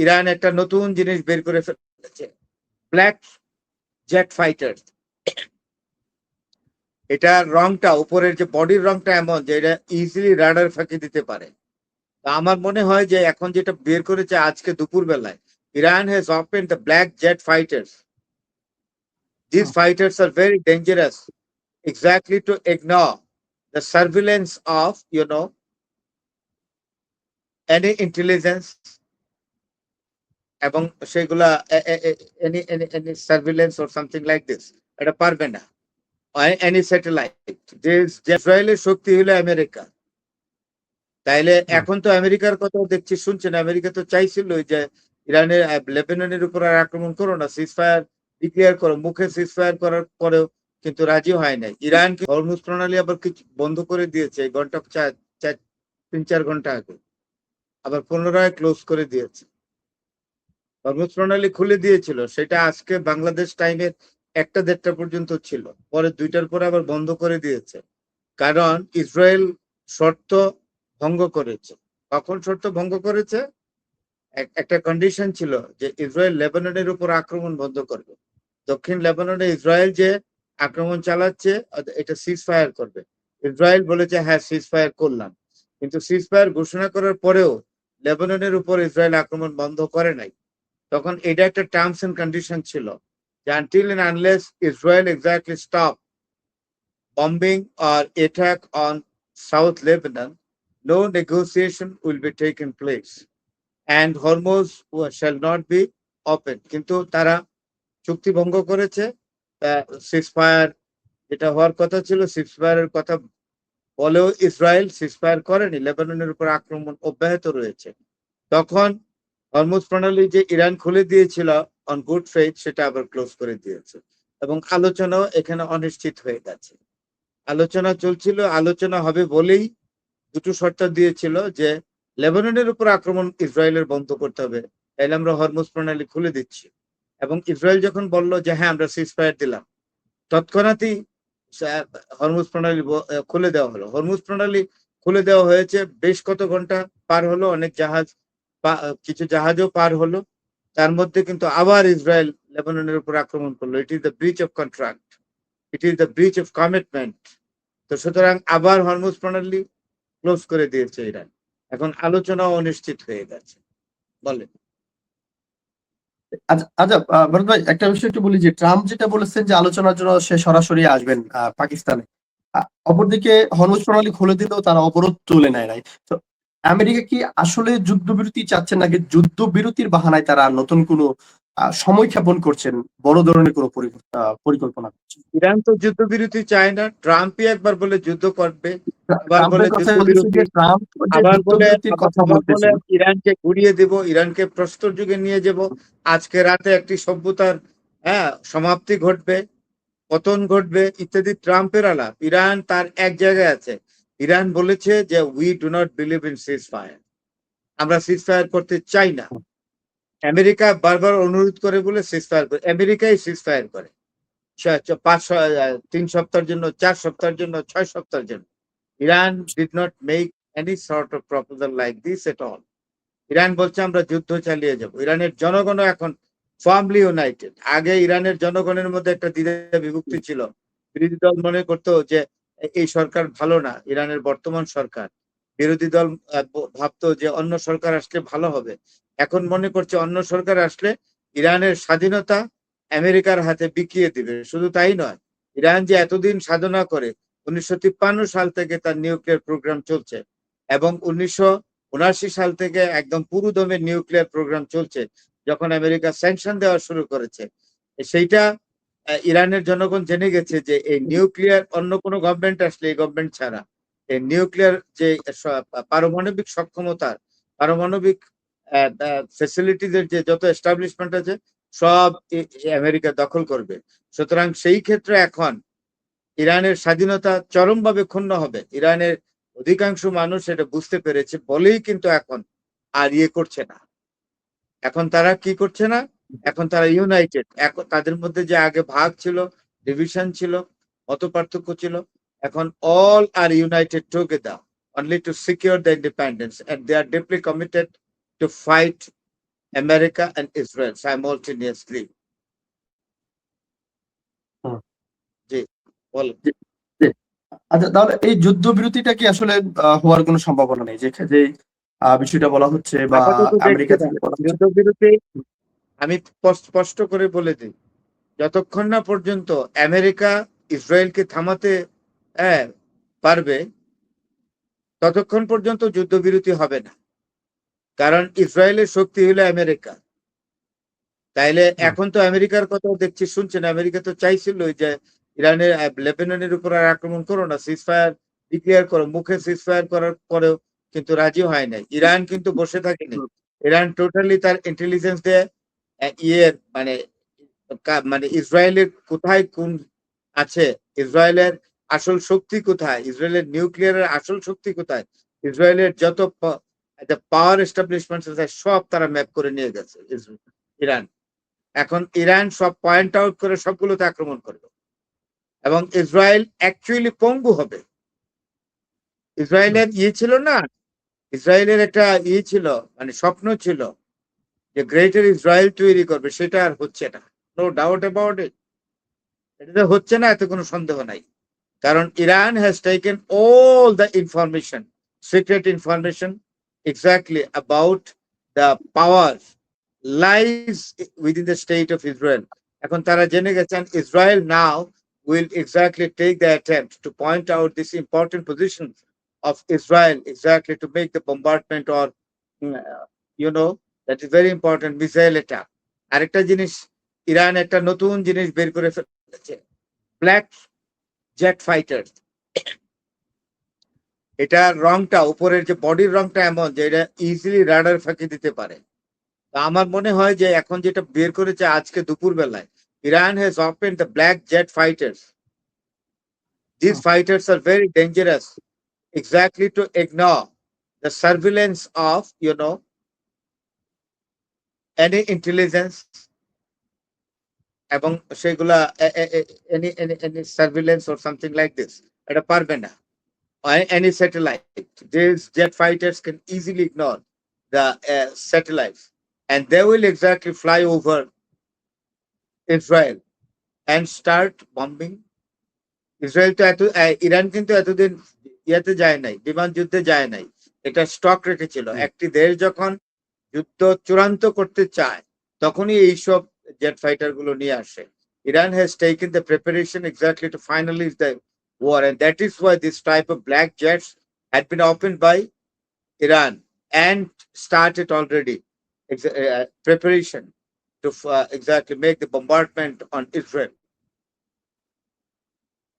Iran একটা নতুন জিনিস বের করে ফেলেছে, ব্ল্যাক জেট ফাইটার। এটা রংটা, উপরের যে বডির রংটা এমন যে এটা ইজিলি রাডার ফাঁকি দিতে পারে। আমার মনে হয় যে এখন যেটা বের করেছে আজকে দুপুর বেলায়, Iran has open the black jet fighters. This fighters are very dangerous, exactly to ignore the surveillance of, any intelligence, এবং সেগুলা any surveillance or something like this এটা পারবে না, any satellite। যে ইসরায়েলের শক্তি হলো আমেরিকা। তাইলে এখন তো আমেরিকার কথা দেখছি শুনছেন, আমেরিকা তো চাইছিল যে ইরানের লেবাননের উপর আর আক্রমণ করো না, সিজফায়ার ডিক্লেয়ার করো, মুখে সিজফায়ার করার পরেও কিন্তু রাজি হয় নাই। ইরান হরমুজ প্রণালী আবার কিছু বন্ধ করে দিয়েছে ঘন্টা 3-4 ঘন্টা আগে, আবার পুনরায় ক্লোজ করে দিয়েছে। হরমুজ প্রণালী খুলে দিয়েছিল, সেটা আজকে বাংলাদেশ টাইমের 1টা-1:30 পর্যন্ত ছিল, পরে 2টার পরে আবার বন্ধ করে দিয়েছে। কারণ ইসরায়েল শর্ত ভঙ্গ করেছে। কখন শর্ত ভঙ্গ করেছে? একটা কন্ডিশন ছিল যে ইসরায়েল লেবাননের উপর আক্রমণ বন্ধ করবে, দক্ষিণ লেবাননে ইসরায়েল যে আক্রমণ চালাচ্ছে এটা সিজ ফায়ার করবে। ইসরায়েল বলেছে হ্যাঁ সিজ ফায়ার করলাম, কিন্তু সিজ ফায়ার ঘোষণা করার পরেও লেবাননের উপর ইসরায়েল আক্রমণ বন্ধ করে নাই। তখন এটা একটা টার্মস এন্ড কন্ডিশন ছিল যে until and unless Israel exactly stop bombing or attack on South Lebanon, no negotiation will be taken place and Hormuz shall not be open. কিন্তু তারা চুক্তি ভঙ্গ করেছে। সিজফায়ার যেটা হওয়ার কথা ছিল, সিজফায়ারের কথা বলেও ইসরায়েল সিজফায়ার করেনি, লেবাননের উপর আক্রমণ অব্যাহত রয়েছে। তখন হরমুজ প্রণালী যে ইরান খুলে দিয়েছিল অন গুড ফেইথ, সেটা আবার ক্লোজ করে দিয়েছে এবং আলোচনাও এখানে অনিশ্চিত হয়ে গেছে। আলোচনা চলছিল, আলোচনা হবে বলেই দুটো শর্ত দিয়েছিল যে লেবাননের উপর আক্রমণ ইসরায়েলের বন্ধ করতে হবে, তাইলে আমরা হরমুজ প্রণালী খুলে দিচ্ছি। এবং ইসরায়েল যখন বলল যে হ্যাঁ আমরা সিজফায়ার দিলাম, তৎক্ষণাৎই হরমুজ প্রণালী খুলে দেওয়া হলো। হরমুজ প্রণালী খুলে দেওয়া হয়েছে, বেশ কত ঘন্টা পার হলো, অনেক জাহাজ, কিছু জাহাজও পার হলো, তার মধ্যে কিন্তু আবার ইসরায়েল লেবাননের উপর আক্রমণ করলো। It is the breach of contract, it is the breach of commitment. তো সুতরাং আবার হরমুজ প্রণালী ক্লোজ করে দিয়েছে ইরান। এখন আলোচনাও অনিশ্চিত হয়ে গেছে। বলেন। আচ্ছা ভরত ভাই, একটা বিষয় একটু বলি যে ট্রাম্প যেটা বলেছেন যে আলোচনার জন্য সে সরাসরি আসবেন পাকিস্তানে, অপরদিকে হরমুজ প্রণালী খুলে দিলেও তারা অবরোধ তুলে নেয় নাই। তো আমেরিকা কি আসলে যুদ্ধবিরতি চাচ্ছেন নাকি যুদ্ধবিরতির বাহানায় তারা নতুন কোনো সময় ক্ষেপণ করছেন, বড় ধরনের কোনো পরিকল্পনা করছেন? ইরান তো যুদ্ধবিরতি চায় না, ট্রাম্পই একবার বলে যুদ্ধ করবে, আবার বলে ট্রাম্পের কথা বলছি যুদ্ধবিরতি, যে ট্রাম্প যে আবার বলে যুদ্ধবিরতির কথা আবার বলে বলতেছেন। ইরানকে ঘুরিয়ে দেব, ইরানকে প্রস্তর যুগে নিয়ে যাব, আজকে রাতে একটি সভ্যতার সমাপ্তি ঘটবে, পতন ঘটবে ইত্যাদি ট্রাম্পের আলাপ। ইরান তার এক জায়গায় আছে, ইরান বলেছে যে we do not believe in seize fire, আমরা সিজ ফায়ার করতে চাই না। আমেরিকা বারবার অনুরোধ করে বলে সিজ ফায়ার করে, আমেরিকাই সিজ ফায়ার করে 3 সপ্তাহের জন্য, 4 সপ্তাহের জন্য, 6 সপ্তাহের জন্য। Iran did not make any sort of proposal like this at all. Iran বলছে আমরা যুদ্ধ চালিয়ে যাব। ইরানের জনগণও এখন ফার্মলি ইউনাইটেড। আগে ইরানের জনগণের মধ্যে একটা দ্বিধা বিভক্তি ছিল, বিরোধী দল মনে করতো যে এই সরকার ভালো না, ইরানের বর্তমান সরকার। বিরোধী দল ভাবতো যে অন্য সরকার আসলে ভালো হবে। এখন মনে করছে অন্য সরকার আসলে ইরানের স্বাধীনতা আমেরিকার হাতে বিকিয়ে দিবে। শুধু তাই নয়, ইরান যে এতদিন সাধনা করে 1953 সাল থেকে তার নিউক্লিয়ার প্রোগ্রাম চলছে এবং 1979 সাল থেকে একদম পুরোদমে নিউক্লিয়ার প্রোগ্রাম চলছে, যখন আমেরিকা স্যাংশন দেওয়া শুরু করেছে, সেইটা ইরানের জনগণ জেনে গেছে যে এই নিউক্লিয়ার অন্য কোনো গভর্নমেন্ট আসলে, এই গভর্নমেন্ট ছাড়া এই নিউক্লিয়ার যে পারমাণবিক সক্ষমতার, পারমাণবিক ফেসিলিটিজের যে যত এস্টাবলিশমেন্ট আছে সব আমেরিকা দখল করবে। সুতরাং সেই ক্ষেত্রে এখন ইরানের স্বাধীনতা চরমভাবে ক্ষুণ্ণ হবে। ইরানের অধিকাংশ মানুষ এটা বুঝতে পেরেছে বলেই কিন্তু এখন আর করছে না। এখন তারা কি করছে না, এখন তারা ইউনাইটেড। এখন তাদের মধ্যে যে আগে ভাগ ছিল, ডিভিশন ছিল, মত পার্থক্য ছিল, এখন all are united together only to secure the independence and they are deeply committed to fight America and Israel simultaneously. হুম। জি, বলো। জি, জি। আচ্ছা, তাহলে এই যুদ্ধবিরতিটা কি আসলে হওয়ার কোনো সম্ভাবনা নেই? যে বিষয়টা বলা হচ্ছে বা আপাতত দেখছি আমেরিকা না। থেকে বলা হচ্ছে। যুদ্ধবিরতি আমি স্পষ্ট করে বলে দিই, যতক্ষণ না পর্যন্ত আমেরিকা ইসরায়েলকে থামাতে হ্যাঁ, পারবে, ততক্ষণ পর্যন্ত যুদ্ধবিরতি হবে না। কারণ ইসরায়েলের শক্তি হলো আমেরিকা। তাইলে হুম, এখন তো আমেরিকার কথাও দেখছি শুনছেন, আমেরিকা তো চাইছিল যে ইরানের লেবাননের উপর আর আক্রমণ করো না, সিজফায়ার ডিক্লেয়ার করো, মুখে সিজফায়ার করার পরেও কিন্তু রাজি হয় নাই। ইরান কিন্তু বসে থাকেনি। হুম, ইরান টোটালি তার ইন্টেলিজেন্স দিয়ে ইয়ের মানে মানে ইসরায়েলের কোথায় কোন আছে, ইসরায়েলের আসল শক্তি কোথায়, ইসরায়েলের নিউক্লিয়ারের আসল শক্তি কোথায়, ইসরায়েলের যত পাওয়ার এস্টাবলিশমেন্ট আছে সব তারা ম্যাপ করে নিয়ে গেছে ইরান। এখন ইরান সব পয়েন্ট আউট করে সবগুলোতে আক্রমণ করবে এবং ইসরায়েল অ্যাকচুয়ালি পঙ্গু হবে। হুম, ইসরায়েলের ছিল না, ইসরায়েলের একটা ছিল, মানে স্বপ্ন ছিল যে গ্রেটার ইসরায়েল তৈরি করবে, সেটা আর হচ্ছে না। No doubt about it. এটা হচ্ছে না, এতে কোনো সন্দেহ নাই। কারণ Iran has taken all the information, secret information exactly about the power lies within the state of Israel. এখন তারা জেনে গেছেন Israel now will exactly take the attempt to point out this important position of Israel exactly to make the bombardment or you know that is very important missile attack. আরেকটা জিনিস, Iran একটা নতুন জিনিস বের করে ফেলেছে, ব্ল্যাক জেট ফাইটার। এটা রংটা, উপরের যে বডির রংটা এমন যে এটা ইজিলি রাডার ফাঁকি দিতে পারে। তা আমার মনে হয় যে এখন যেটা বের করেছে আজকে দুপুর বেলায়, Iran has open the black jet fighters. These hmm, fighters are very dangerous exactly to ignore the surveillance of any intelligence এবং সেগুলা any surveillance or something like this, এটা পারবে না। Any satellite, these jet fighters can easily ignore the satellites and they will exactly fly over Israel and start bombing. Israel তো Iran কিন্তু এতদিন ইয়াতে যায় নাই, বিমান যুদ্ধে যায় নাই, এটা স্টক রেখেছিল। হুম। একটি দেশ যখন যুদ্ধ চূড়ান্ত করতে চায় তখনই এইসব জেট ফাইটার গুলো নিয়ে আসে। Iran has taken the preparation exactly to finalise the war, and that is why this type of black jets had been opened by Iran and started already preparation to exactly make the bombardment on Israel.